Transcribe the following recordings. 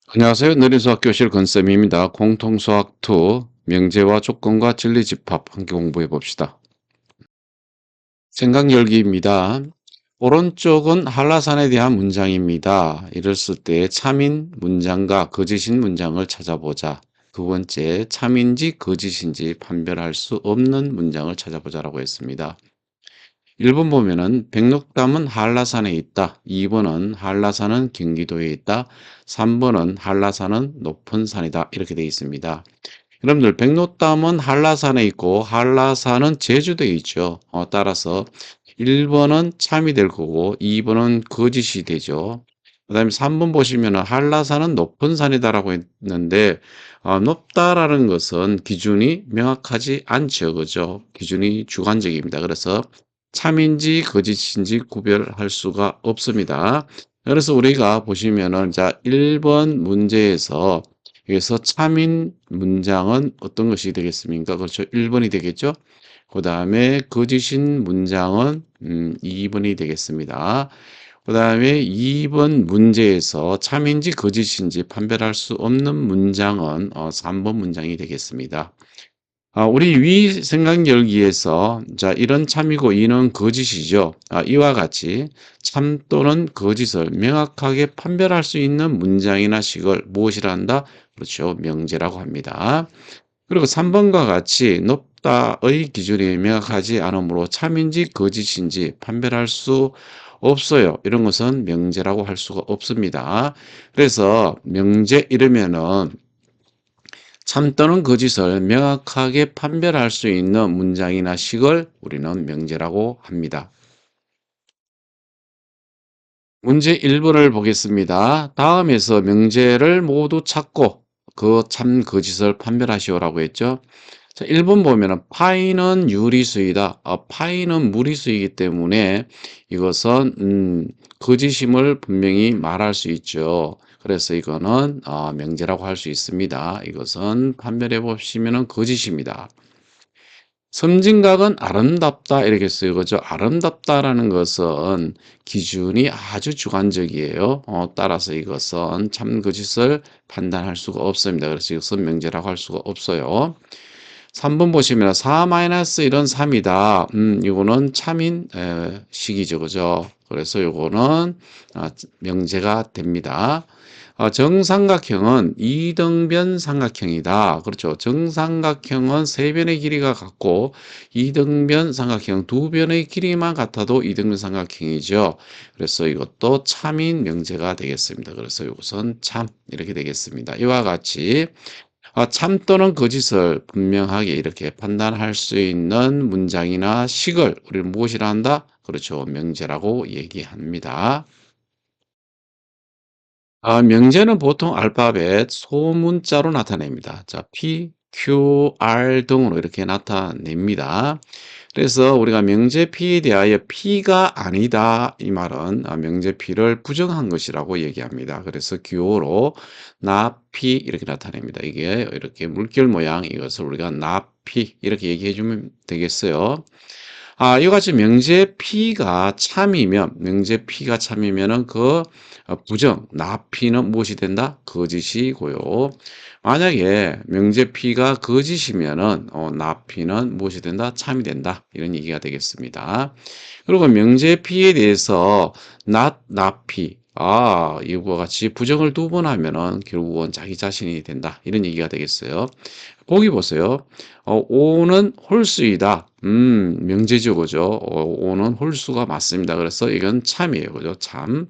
안녕하세요. 느린수학 교실 건쌤입니다. 공통수학 2 명제와 조건과 진리집합 함께 공부해 봅시다. 생각 열기입니다. 오른쪽은 한라산에 대한 문장입니다. 이랬을 때 참인 문장과 거짓인 문장을 찾아보자. 두 번째, 참인지 거짓인지 판별할 수 없는 문장을 찾아보자라고 했습니다. 1번 보면은 백록담은 한라산에 있다. 2번은 한라산은 경기도에 있다. 3번은 한라산은 높은 산이다. 이렇게 되어 있습니다. 여러분들 백록담은 한라산에 있고 한라산은 제주도에 있죠. 따라서 1번은 참이 될 거고 2번은 거짓이 되죠. 그 다음에 3번 보시면은 한라산은 높은 산이다라고 했는데 높다라는 것은 기준이 명확하지 않죠. 그죠? 기준이 주관적입니다. 그래서 참인지 거짓인지 구별할 수가 없습니다. 그래서 우리가 보시면은 자 1번 문제에서 여기서 참인 문장은 어떤 것이 되겠습니까? 그렇죠. 1번이 되겠죠. 그 다음에 거짓인 문장은 2번이 되겠습니다. 그 다음에 2번 문제에서 참인지 거짓인지 판별할 수 없는 문장은 3번 문장이 되겠습니다. 우리 위 생각 열기에서 자 이런 참이고 이는 거짓이죠. 이와 같이 참 또는 거짓을 명확하게 판별할 수 있는 문장이나 식을 무엇이라 한다? 그렇죠. 명제라고 합니다. 그리고 3번과 같이 높다의 기준이 명확하지 않으므로 참인지 거짓인지 판별할 수 없어요. 이런 것은 명제라고 할 수가 없습니다. 그래서 명제 이러면은 참 또는 거짓을 명확하게 판별할 수 있는 문장이나 식을 우리는 명제라고 합니다. 문제 1번을 보겠습니다. 다음에서 명제를 모두 찾고 그 참 거짓을 판별하시오라고 했죠. 자, 1번 보면은 파이는 유리수이다. 파이는 무리수이기 때문에 이것은 거짓임을 분명히 말할 수 있죠. 그래서 이거는 명제라고 할 수 있습니다. 이것은 판별해 보시면은 거짓입니다. 섬진각은 아름답다 이렇게 쓰이죠. 아름답다라는 것은 기준이 아주 주관적이에요. 따라서 이것은 참 거짓을 판단할 수가 없습니다. 그래서 이것은 명제라고 할 수가 없어요. 3번 보시면 4-1은 3이다. 이거는 참인 식이죠. 그죠? 그래서 요거는 명제가 됩니다. 정삼각형은 이등변 삼각형이다. 그렇죠. 정삼각형은 세 변의 길이가 같고 이등변 삼각형 두 변의 길이만 같아도 이등변 삼각형이죠. 그래서 이것도 참인 명제가 되겠습니다. 그래서 이것은 참 이렇게 되겠습니다. 이와 같이 참 또는 거짓을 분명하게 이렇게 판단할 수 있는 문장이나 식을 우리는 무엇이라 한다? 그렇죠. 명제라고 얘기합니다. 명제는 보통 알파벳 소문자로 나타냅니다. 자, P, Q, R 등으로 이렇게 나타냅니다. 그래서 우리가 명제 P에 대하여 P가 아니다 이 말은 명제 P를 부정한 것이라고 얘기합니다. 그래서 기호로 나 P 이렇게 나타냅니다. 이게 이렇게 물결 모양 이것을 우리가 나 P 이렇게 얘기해 주면 되겠어요. 이와 같이 명제 P가 참이면 명제 P가 참이면은 그 부정 나피는 무엇이 된다? 거짓이고요. 만약에 명제 P가 거짓이면은 나피는 무엇이 된다? 참이 된다. 이런 얘기가 되겠습니다. 그리고 명제 P에 대해서 나피 이와 같이 부정을 두 번 하면은 결국은 자기 자신이 된다. 이런 얘기가 되겠어요. 보기 보세요. 오는 홀수이다. 명제죠, 그죠? 오는 홀수가 맞습니다. 그래서 이건 참이에요, 그죠? 참.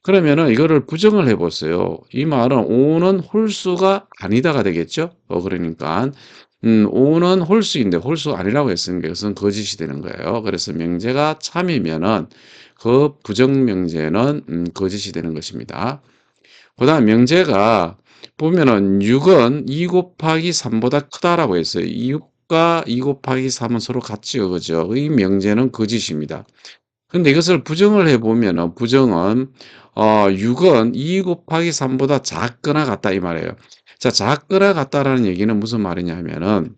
그러면은 이거를 부정을 해 보세요. 이 말은 오는 홀수가 아니다가 되겠죠? 그러니까 5는 홀수인데 홀수가 아니라고 했으니까 이것은 거짓이 되는 거예요. 그래서 명제가 참이면은 그 부정 명제는 거짓이 되는 것입니다. 그다음 명제가 보면은 6은 2 곱하기 3보다 크다라고 했어요. 6과 2 곱하기 3은 서로 같지요. 그죠? 이 명제는 거짓입니다. 근데 이것을 부정을 해 보면은 부정은 6은 2 곱하기 3보다 작거나 같다 이 말이에요. 자, 작거나 같다라는 얘기는 무슨 말이냐 하면은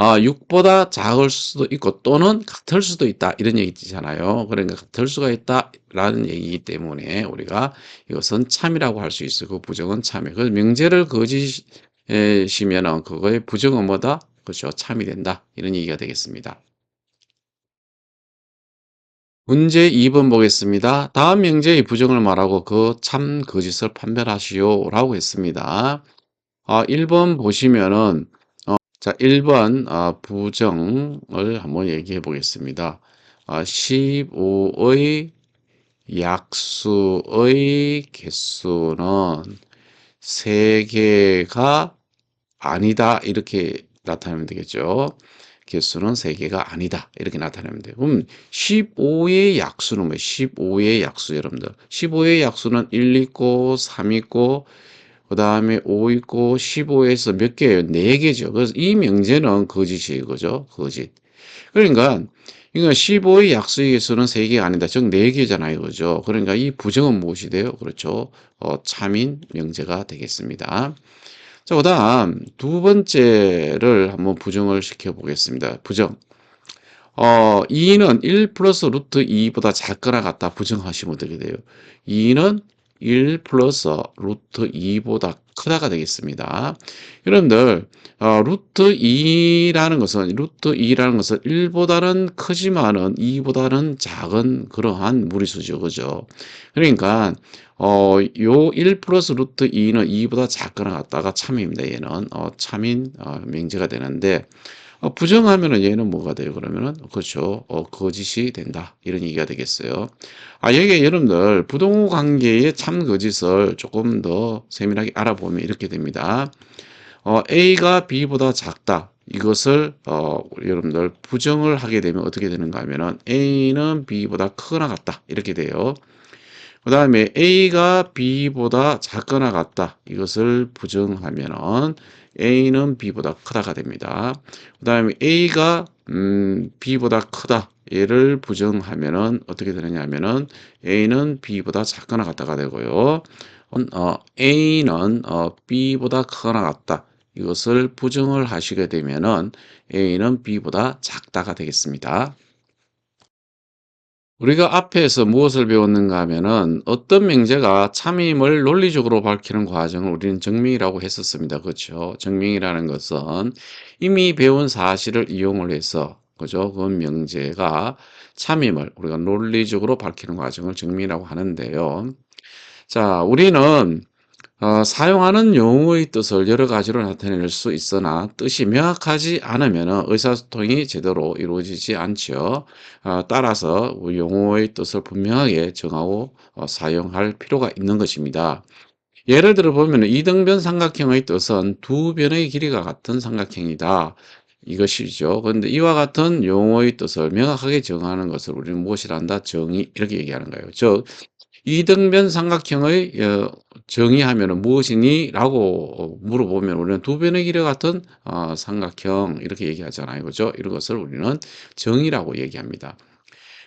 6보다 작을 수도 있고 또는 같을 수도 있다 이런 얘기잖아요. 그러니까 같을 수가 있다라는 얘기이기 때문에 우리가 이것은 참이라고 할 수 있고 부정은 참이. 그래서 명제를 거짓이면은 그거의 부정은 뭐다? 그렇죠. 참이 된다. 이런 얘기가 되겠습니다. 문제 2번 보겠습니다. 다음 명제의 부정을 말하고 그 참 거짓을 판별하시오라고 했습니다. 1번 보시면은 자, 1번 부정을 한번 얘기해 보겠습니다. 15의 약수의 개수는 3개가 아니다. 이렇게 나타내면 되겠죠. 개수는 3개가 아니다. 이렇게 나타내면 돼요. 그럼 15의 약수는 뭐예요? 15의 약수 여러분들. 15의 약수는 1 있고 3 있고 그 다음에 5 있고 15에서 몇 개예요? 4개죠. 그래서 이 명제는 거짓이에요. 그죠? 거짓. 그러니까 이거 15의 약수의 개수는 3개가 아니다. 즉 4개잖아요. 그죠? 그러니까 이 부정은 무엇이 돼요? 그렇죠. 참인 명제가 되겠습니다. 자, 그다음 두 번째를 한번 부정을 시켜 보겠습니다. 부정. 2는 1 플러스 루트 2보다 작거나 같다. 부정하시면 어떻게 돼요? 2는 1 플러스 루트 2보다 크다가 되겠습니다. 여러분들, 루트 2라는 것은 1보다는 크지만은 2보다는 작은 그러한 무리수죠. 그죠? 그러니까, 요 1 플러스 루트 2는 2보다 작거나 같다가 참입니다. 얘는, 참인, 명제가 되는데, 부정하면은 얘는 뭐가 돼요? 그러면은 그렇죠. 거짓이 된다. 이런 얘기가 되겠어요. 여기 여러분들 부동호 관계의 참 거짓을 조금 더 세밀하게 알아보면 이렇게 됩니다. A가 B보다 작다. 이것을 여러분들 부정을 하게 되면 어떻게 되는가 하면은 A는 B보다 크거나 같다. 이렇게 돼요. 그 다음에 A가 B보다 작거나 같다. 이것을 부정하면은 A는 B보다 크다가 됩니다. 그 다음에 A가 B보다 크다. 얘를 부정하면은 어떻게 되느냐 하면은 A는 B보다 작거나 같다가 되고요. A는 B보다 크거나 같다. 이것을 부정을 하시게 되면은 A는 B보다 작다가 되겠습니다. 우리가 앞에서 무엇을 배웠는가 하면은 어떤 명제가 참임을 논리적으로 밝히는 과정을 우리는 증명이라고 했었습니다. 그렇죠? 증명이라는 것은 이미 배운 사실을 이용을 해서 그죠? 그 명제가 참임을 우리가 논리적으로 밝히는 과정을 증명이라고 하는데요. 자, 우리는 사용하는 용어의 뜻을 여러 가지로 나타낼 수 있으나 뜻이 명확하지 않으면 의사소통이 제대로 이루어지지 않죠. 따라서 용어의 뜻을 분명하게 정하고 사용할 필요가 있는 것입니다. 예를 들어 보면 이등변 삼각형의 뜻은 두 변의 길이가 같은 삼각형이다. 이것이죠. 그런데 이와 같은 용어의 뜻을 명확하게 정하는 것을 우리는 무엇이라 한다? 정의 이렇게 얘기하는 거예요. 즉 이등변 삼각형의 정의하면은 무엇이니? 라고 물어보면 우리는 두 변의 길이 같은 삼각형 이렇게 얘기하잖아요. 그죠? 이런 것을 우리는 정의라고 얘기합니다.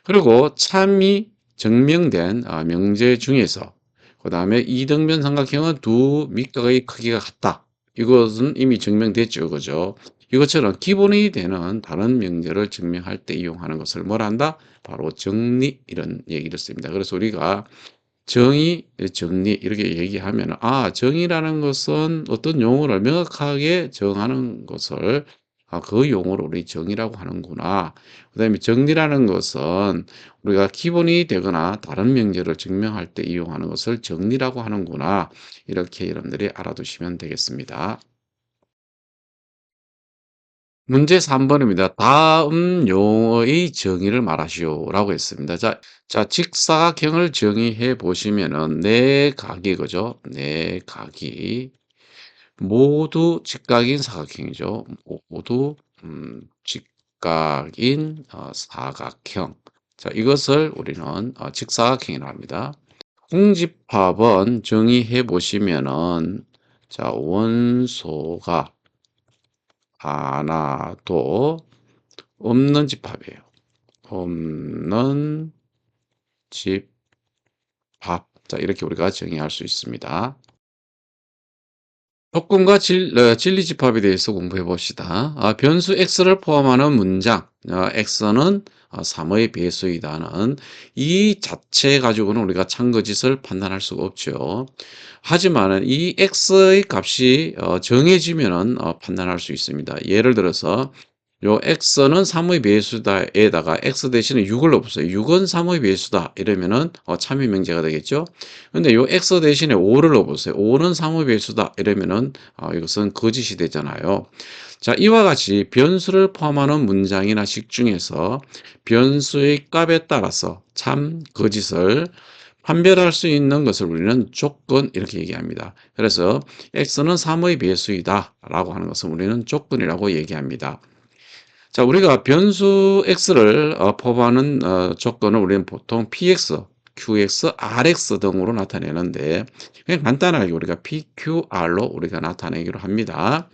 그리고 참이 증명된 명제 중에서 그 다음에 이등변 삼각형은 두 밑각의 크기가 같다. 이것은 이미 증명됐죠. 그죠? 이것처럼 기본이 되는 다른 명제를 증명할 때 이용하는 것을 뭐라 한다? 바로 정리 이런 얘기를 씁니다. 그래서 우리가 정의, 정리 이렇게 얘기하면 정의라는 것은 어떤 용어를 명확하게 정하는 것을 그 용어를 우리 정의라고 하는구나. 그다음에 정리라는 것은 우리가 기본이 되거나 다른 명제를 증명할 때 이용하는 것을 정리라고 하는구나. 이렇게 여러분들이 알아두시면 되겠습니다. 문제 3번입니다. 다음 용어의 정의를 말하시오라고 했습니다. 자, 직사각형을 정의해 보시면은 네 각이 그죠? 네 각이 모두 직각인 사각형이죠. 모두 직각인 사각형. 자, 이것을 우리는 직사각형이라고 합니다. 공집합은 정의해 보시면은 자, 원소가 하나도 없는 집합이에요. 없는 집합. 자, 이렇게 우리가 정의할 수 있습니다. 조건과 진리집합에 대해서 공부해 봅시다. 변수 x를 포함하는 문장, x는 3의 배수이다는 이 자체 가지고는 우리가 참거짓을 판단할 수가 없죠. 하지만 이 x의 값이 정해지면은 판단할 수 있습니다. 예를 들어서 요 x는 3의 배수다에다가 x 대신에 6을 넣었어요. 6은 3의 배수다. 이러면은 참여 명제가 되겠죠. 근데 요 x 대신에 5를 넣어보세요. 5는 3의 배수다. 이러면은 이것은 거짓이 되잖아요. 자, 이와 같이 변수를 포함하는 문장이나 식 중에서 변수의 값에 따라서 참, 거짓을 판별할 수 있는 것을 우리는 조건 이렇게 얘기합니다. 그래서 x는 3의 배수이다 라고 하는 것은 우리는 조건이라고 얘기합니다. 자, 우리가 변수 x를 포함하는 조건을 우리는 보통 px, qx, rx 등으로 나타내는데 그냥 간단하게 우리가 pqr로 우리가 나타내기로 합니다.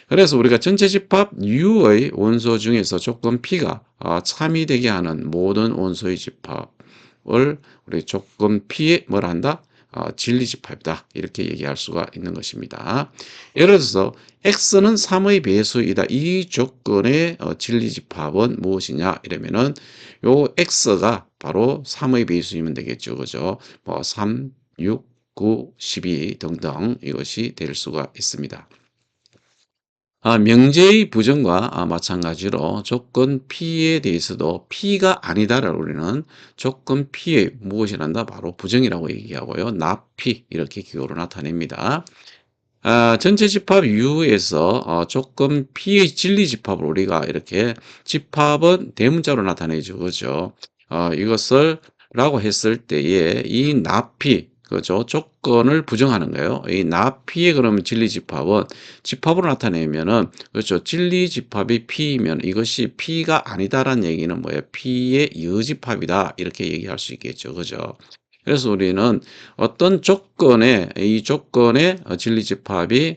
그래서 우리가 전체 집합 U의 원소 중에서 조건 P가 참이 되게 하는 모든 원소의 집합을 우리 조건 P에 뭐라 한다? 진리집합이다. 이렇게 얘기할 수가 있는 것입니다. 예를 들어서 X는 3의 배수이다. 이 조건의 진리집합은 무엇이냐? 이러면은 요 X가 바로 3의 배수이면 되겠죠. 그죠? 뭐 3, 6, 9, 12 등등 이것이 될 수가 있습니다. 명제의 부정과 마찬가지로 조건 P에 대해서도 P가 아니다를 우리는 조건 P의 무엇이란다? 바로 부정이라고 얘기하고요. not P 이렇게 기호로 나타냅니다. 전체 집합 U에서 조건 P의 진리 집합을 우리가 이렇게 집합은 대문자로 나타내죠. 그죠? 이것을 라고 했을 때에 이 not P 그죠? 조건을 부정하는 거예요. 이 not P의 그러면 진리 집합은 집합으로 나타내면은 그렇죠. 진리 집합이 P이면 이것이 P가 아니다라는 얘기는 뭐예요? P의 여집합이다 이렇게 얘기할 수 있겠죠. 그죠? 그래서 우리는 어떤 조건에 이 조건의 진리집합이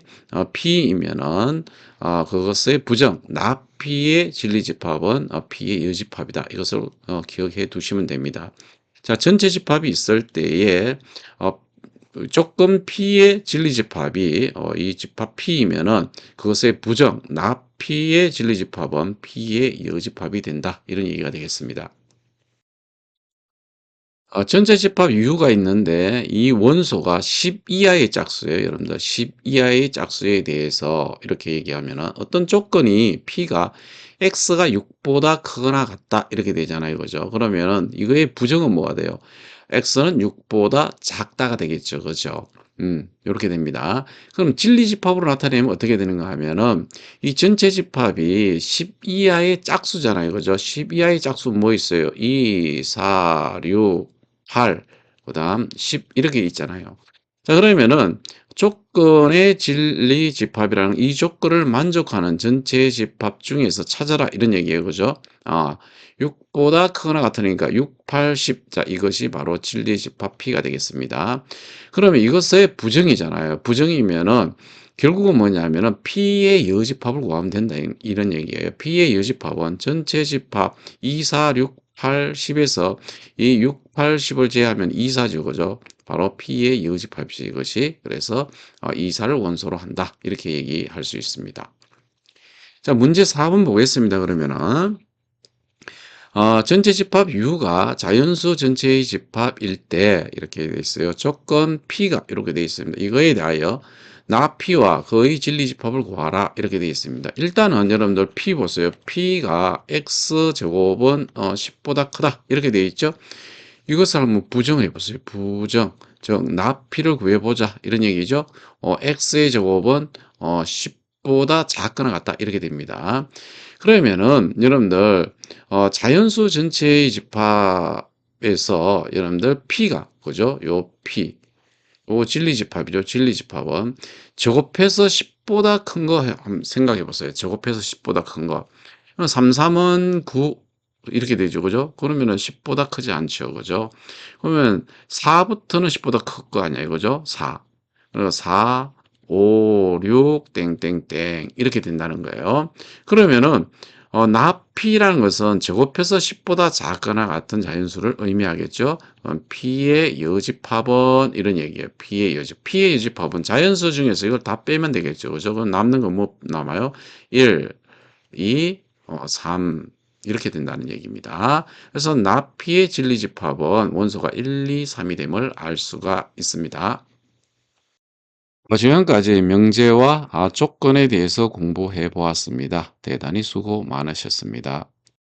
P이면은 그것의 부정 not P의 진리집합은 P의 여집합이다. 이것을 기억해 두시면 됩니다. 자, 전체 집합이 있을 때에 조건 P의 진리집합이 이 집합 P이면은 그것의 부정 not P의 진리집합은 P의 여집합이 된다. 이런 얘기가 되겠습니다. 전체 집합 U가 있는데 이 원소가 10 이하의 짝수예요. 여러분들 10 이하의 짝수에 대해서 이렇게 얘기하면은 어떤 조건이 P가 X가 6보다 크거나 같다 이렇게 되잖아요. 그죠? 그러면은 이거의 부정은 뭐가 돼요? X는 6보다 작다가 되겠죠. 그죠? 요렇게 됩니다. 그럼 진리 집합으로 나타내면 어떻게 되는가 하면은 이 전체 집합이 10 이하의 짝수잖아요. 그죠? 10 이하의 짝수 뭐 있어요? 2, 4, 6, 8, 그다음 10 이렇게 있잖아요. 자, 그러면은 조건의 진리 집합이라는 이 조건을 만족하는 전체 집합 중에서 찾아라 이런 얘기예요. 그죠? 6보다 크거나 같으니까 6, 8, 10. 자, 이것이 바로 진리 집합 P가 되겠습니다. 그러면 이것의 부정이잖아요. 부정이면은 결국은 뭐냐면은 P의 여집합을 구하면 된다 이런 얘기예요. P의 여집합은 전체 집합 2, 4, 6, 8, 10에서 이 6, 8, 10을 제외하면 2, 4죠. 그죠? 바로 P의 여집합이지 이것이. 그래서 2, 4를 원소로 한다. 이렇게 얘기할 수 있습니다. 자, 문제 4번 보겠습니다. 그러면은 전체 집합 U가 자연수 전체의 집합일 때 이렇게 되어 있어요. 조건 P가 이렇게 되어 있습니다. 이거에 대하여 나 P와 그의 진리 집합을 구하라 이렇게 되어 있습니다. 일단은 여러분들 P 보세요. P가 X제곱은 10보다 크다 이렇게 되어 있죠. 이것을 한번 부정해 보세요. 부정. 즉, 나 P를 구해보자 이런 얘기죠. X의 제곱은 10보다 작거나 같다 이렇게 됩니다. 그러면은 여러분들 자연수 전체의 집합에서 여러분들 P가 그죠? 요 P 요 진리집합이죠. 진리집합은 제곱해서 10보다 큰 거 한번 생각해 보세요. 제곱해서 10보다 큰 거. 그럼 3, 3은 9 이렇게 되죠. 그죠? 그러면은 10보다 크지 않죠. 그죠? 그러면 4부터는 10보다 클 거 아니에요. 그죠? 4. 그리고 4, 5, 6, 땡땡땡 이렇게 된다는 거예요. 그러면은 나피라는 것은 제곱해서 10보다 작거나 같은 자연수를 의미하겠죠. P의 여집합은 이런 얘기예요. P의 여집. P의 여집합은 자연수 중에서 이걸 다 빼면 되겠죠. 그죠? 그럼 남는 건 뭐 남아요? 1, 2, 3 이렇게 된다는 얘기입니다. 그래서 나피의 진리집합은 원소가 1, 2, 3이 됨을 알 수가 있습니다. 지금까지 명제와 조건에 대해서 공부해 보았습니다. 대단히 수고 많으셨습니다.